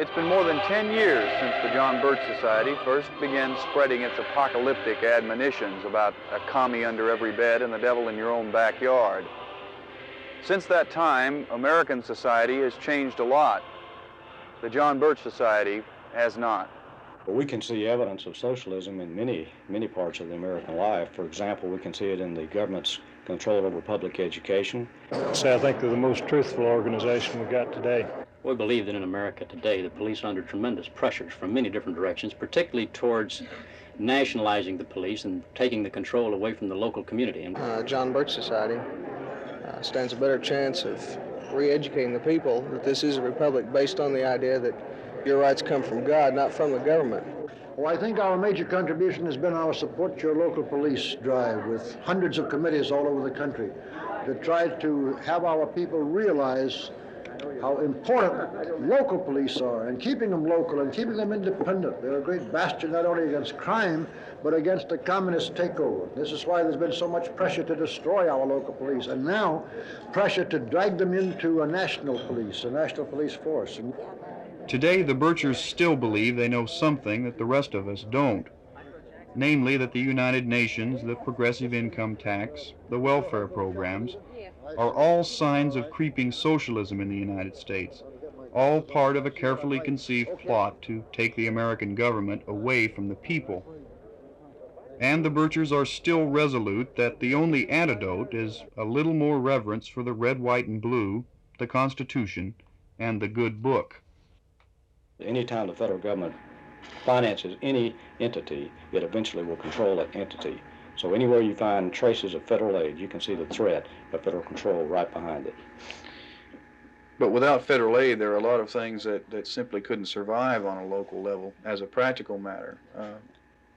It's been more than 10 years since the John Birch Society first began spreading its apocalyptic admonitions about a commie under every bed and the devil in your own backyard. Since that time, American society has changed a lot. The John Birch Society has not. Well, we can see evidence of socialism in many parts of the American life. For example, we can see it in the government's control over public education. So I think they're the most truthful organization we got today. We believe that in America today, the police are under tremendous pressures from many different directions, particularly towards nationalizing the police and taking the control away from the local community. John Birch Society stands a better chance of re-educating the people that this is a republic based on the idea that your rights come from God, not from the government. Well, I think our major contribution has been our Support Your Local Police drive with hundreds of committees all over the country that try to have our people realize how important local police are, and keeping them local and keeping them independent. They're a great bastion not only against crime, but against the communist takeover. This is why there's been so much pressure to destroy our local police, and now pressure to drag them into a national police force. Today, the Birchers still believe they know something that the rest of us don't, namely that the United Nations, the progressive income tax, the welfare programs, are all signs of creeping socialism in the United States, all part of a carefully conceived plot to take the American government away from the people. And the Birchers are still resolute that the only antidote is a little more reverence for the red, white, and blue, the Constitution, and the good book. Anytime the federal government finances any entity, it eventually will control that entity. So anywhere you find traces of federal aid, you can see the threat of federal control right behind it. But without federal aid, there are a lot of things that simply couldn't survive on a local level as a practical matter.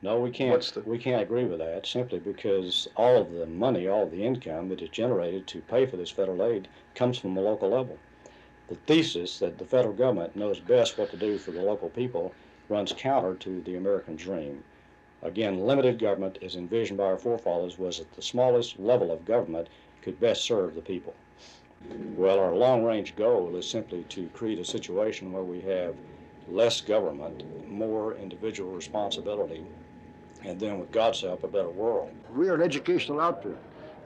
No, we can't. We can't agree with that simply because all of the money, all of the income that is generated to pay for this federal aid comes from the local level. The thesis that the federal government knows best what to do for the local people runs counter to the American dream. Again, limited government, as envisioned by our forefathers, was at the smallest level of government could best serve the people. Well, our long-range goal is simply to create a situation where we have less government, more individual responsibility, and then with God's help, a better world. We are an educational outfit,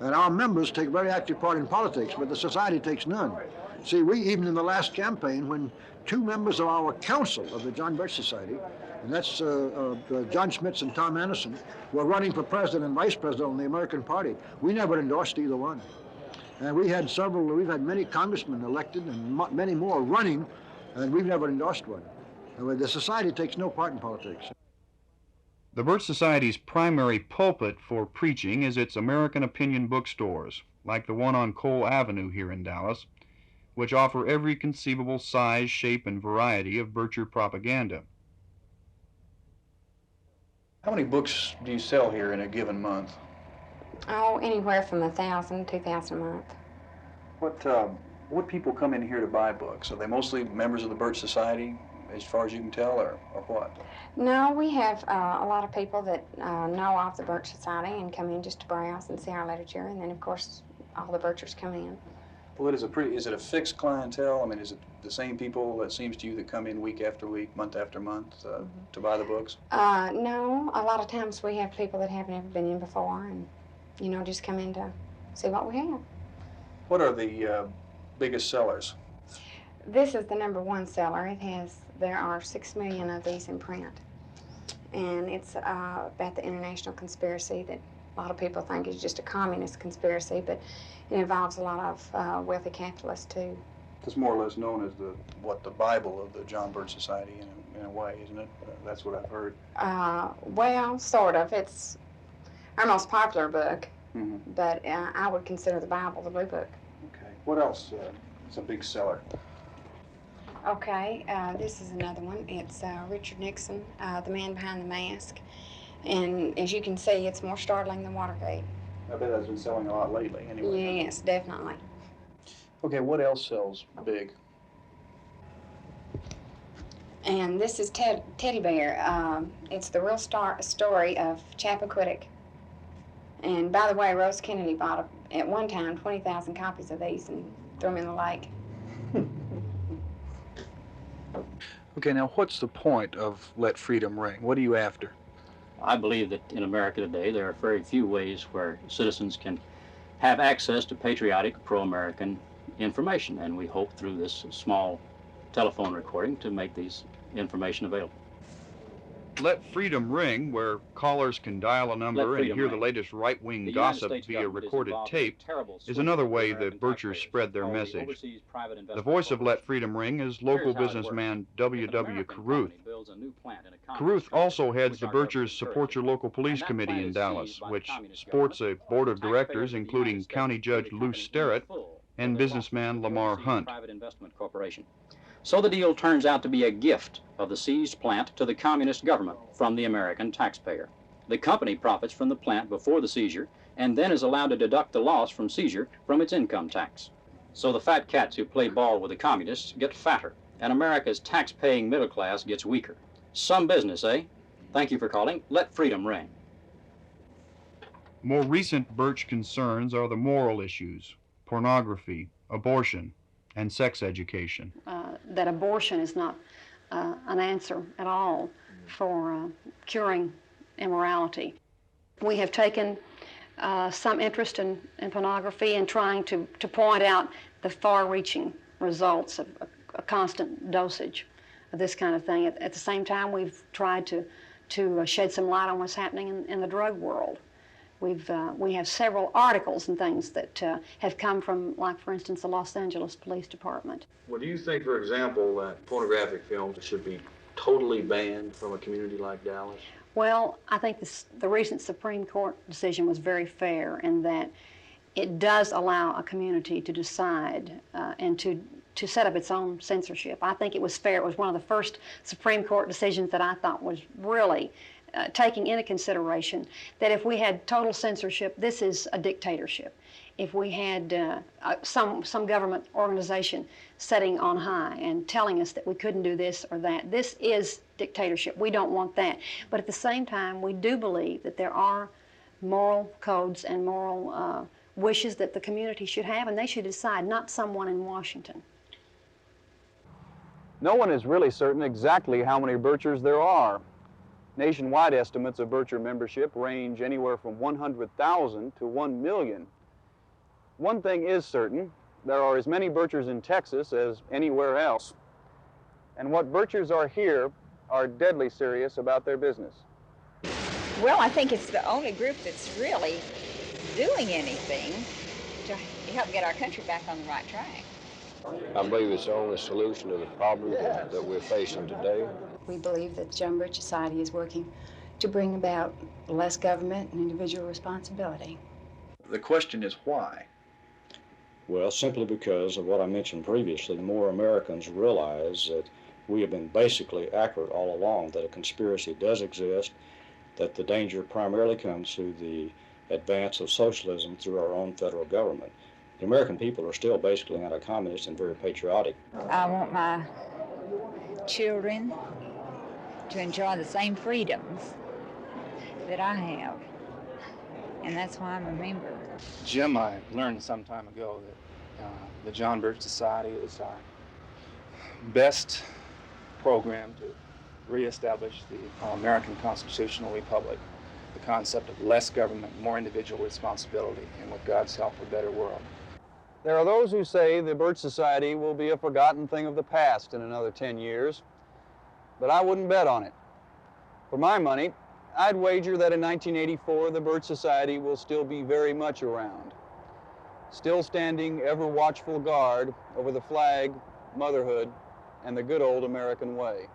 and our members take very active part in politics, but the society takes none. See, even in the last campaign, when two members of our council of the John Birch Society, and that's John Schmitz and Tom Anderson, were running for president and vice president in the American Party, we never endorsed either one. And we've had many congressmen elected and many more running, and we've never endorsed one. The society takes no part in politics. The Birch Society's primary pulpit for preaching is its American Opinion bookstores, like the one on Cole Avenue here in Dallas, which offer every conceivable size, shape, and variety of Bircher propaganda. How many books do you sell here in a given month? Oh, anywhere from 1,000 to 2,000 a month. What people come in here to buy books? Are they mostly members of the Birch Society, as far as you can tell, or what? No, we have a lot of people that know of the Birch Society and come in just to browse and see our literature, and then of course all the Birchers come in. Well, is it a fixed clientele? I mean, is it the same people, it seems to you, that come in week after week, month after month to buy the books? No, a lot of times we have people that haven't ever been in before and, just come in to see what we have. What are the biggest sellers? This is the #1 seller. There are 6 million of these in print. And it's about the international conspiracy that a lot of people think is just a communist conspiracy, but it involves a lot of wealthy capitalists too. It's more or less known as the Bible of the John Birch Society in a way, isn't it? That's what I've heard. Well, sort of. It's our most popular book, Mm-hmm. but I would consider the Bible the blue book. Okay. What else is a big seller? Okay, this is another one. It's Richard Nixon, The Man Behind the Mask. And as you can see, it's more startling than Watergate. I bet that's been selling a lot lately anyway. Yes, definitely. Okay, what else sells big? And this is Teddy Bear. It's the real story of Chappaquiddick. And by the way, Rose Kennedy bought, at one time, 20,000 copies of these and threw them in the lake. Okay, now what's the point of Let Freedom Ring? What are you after? I believe that in America today there are very few ways where citizens can have access to patriotic, pro-American information, and we hope through this small telephone recording to make these information available. Let Freedom Ring, where callers can dial a number and hear the latest right-wing gossip via recorded tape, is another way the Birchers spread their message. The voice of Let Freedom Ring is local businessman W.W. Caruth. Caruth also heads the Birchers Support Your Local Police Committee in Dallas, which sports a board of directors including County Judge Lou Sterrett and businessman Lamar Hunt. So the deal turns out to be a gift of the seized plant to the communist government from the American taxpayer. The company profits from the plant before the seizure and then is allowed to deduct the loss from seizure from its income tax. So the fat cats who play ball with the communists get fatter, and America's tax-paying middle class gets weaker. Some business, eh? Thank you for calling. Let freedom ring. More recent Birch concerns are the moral issues, pornography, abortion, and sex education. That abortion is not an answer at all for curing immorality. We have taken some interest in pornography and trying to point out the far-reaching results of a constant dosage of this kind of thing. At the same time, we've tried to shed some light on what's happening in the drug world. We have several articles and things that have come from, like, for instance, the Los Angeles Police Department. Well, do you think, for example, that pornographic films should be totally banned from a community like Dallas? Well, I think the recent Supreme Court decision was very fair in that it does allow a community to decide and to set up its own censorship. I think it was fair. It was one of the first Supreme Court decisions that I thought was really taking into consideration that if we had total censorship, this is a dictatorship. If we had some government organization sitting on high and telling us that we couldn't do this or that, this is dictatorship. We don't want that. But at the same time, we do believe that there are moral codes and moral wishes that the community should have, and they should decide, not someone in Washington. No one is really certain exactly how many Birchers there are. Nationwide estimates of Bircher membership range anywhere from 100,000 to 1 million. One thing is certain, there are as many Birchers in Texas as anywhere else. And what Birchers are here are deadly serious about their business. Well, I think it's the only group that's really doing anything to help get our country back on the right track. I believe it's the only solution to the problems that we're facing today. We believe that the John Birch Society is working to bring about less government and individual responsibility. The question is why? Well, simply because of what I mentioned previously. More Americans realize that we have been basically accurate all along, that a conspiracy does exist, that the danger primarily comes through the advance of socialism through our own federal government. The American people are still basically anti-communist and very patriotic. I want my children to enjoy the same freedoms that I have, and that's why I'm a member. Jim, I learned some time ago that the John Birch Society is our best program to reestablish the American constitutional republic, the concept of less government, more individual responsibility, and with God's help, a better world. There are those who say the Birch Society will be a forgotten thing of the past in another 10 years, but I wouldn't bet on it. For my money, I'd wager that in 1984 the Birch Society will still be very much around, still standing ever watchful guard over the flag, motherhood, and the good old American way.